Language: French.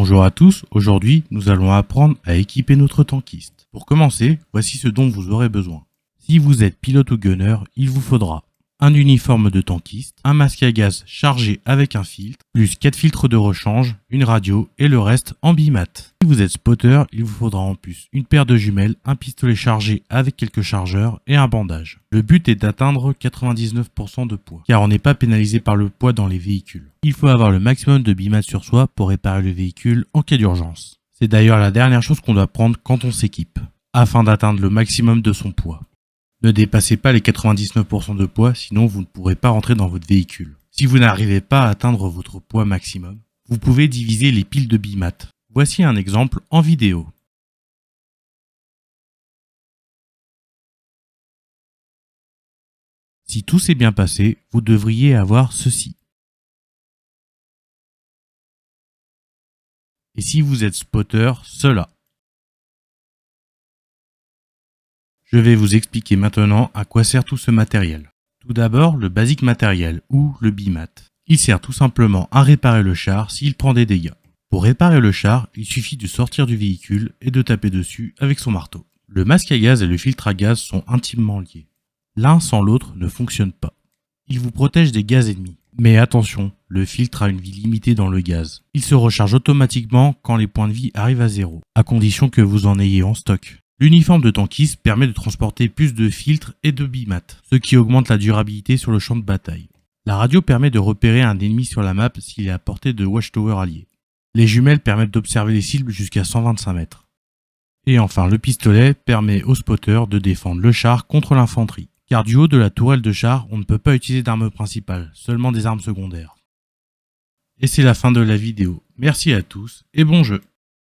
Bonjour à tous, aujourd'hui nous allons apprendre à équiper notre tankiste. Pour commencer, voici ce dont vous aurez besoin. Si vous êtes pilote ou gunner, il vous faudra un uniforme de tankiste, un masque à gaz chargé avec un filtre, plus 4 filtres de rechange, une radio et le reste en bimat. Si vous êtes spotter, il vous faudra en plus une paire de jumelles, un pistolet chargé avec quelques chargeurs et un bandage. Le but est d'atteindre 99% de poids, car on n'est pas pénalisé par le poids dans les véhicules. Il faut avoir le maximum de bimat sur soi pour réparer le véhicule en cas d'urgence. C'est d'ailleurs la dernière chose qu'on doit prendre quand on s'équipe, afin d'atteindre le maximum de son poids. Ne dépassez pas les 99% de poids, sinon vous ne pourrez pas rentrer dans votre véhicule. Si vous n'arrivez pas à atteindre votre poids maximum, vous pouvez diviser les piles de bimat. Voici un exemple en vidéo. Si tout s'est bien passé, vous devriez avoir ceci. Et si vous êtes spotter, cela. Je vais vous expliquer maintenant à quoi sert tout ce matériel. Tout d'abord, le basique matériel ou le bimat. Il sert tout simplement à réparer le char s'il prend des dégâts. Pour réparer le char, il suffit de sortir du véhicule et de taper dessus avec son marteau. Le masque à gaz et le filtre à gaz sont intimement liés. L'un sans l'autre ne fonctionne pas. Il vous protège des gaz ennemis. Mais attention, le filtre a une vie limitée dans le gaz. Il se recharge automatiquement quand les points de vie arrivent à 0, à condition que vous en ayez en stock. L'uniforme de tankiste permet de transporter plus de filtres et de bimat, ce qui augmente la durabilité sur le champ de bataille. La radio permet de repérer un ennemi sur la map s'il est à portée de watchtower allié. Les jumelles permettent d'observer les cibles jusqu'à 125 mètres. Et enfin, le pistolet permet au spotter de défendre le char contre l'infanterie. Car du haut de la tourelle de char, on ne peut pas utiliser d'armes principales, seulement des armes secondaires. Et c'est la fin de la vidéo. Merci à tous et bon jeu!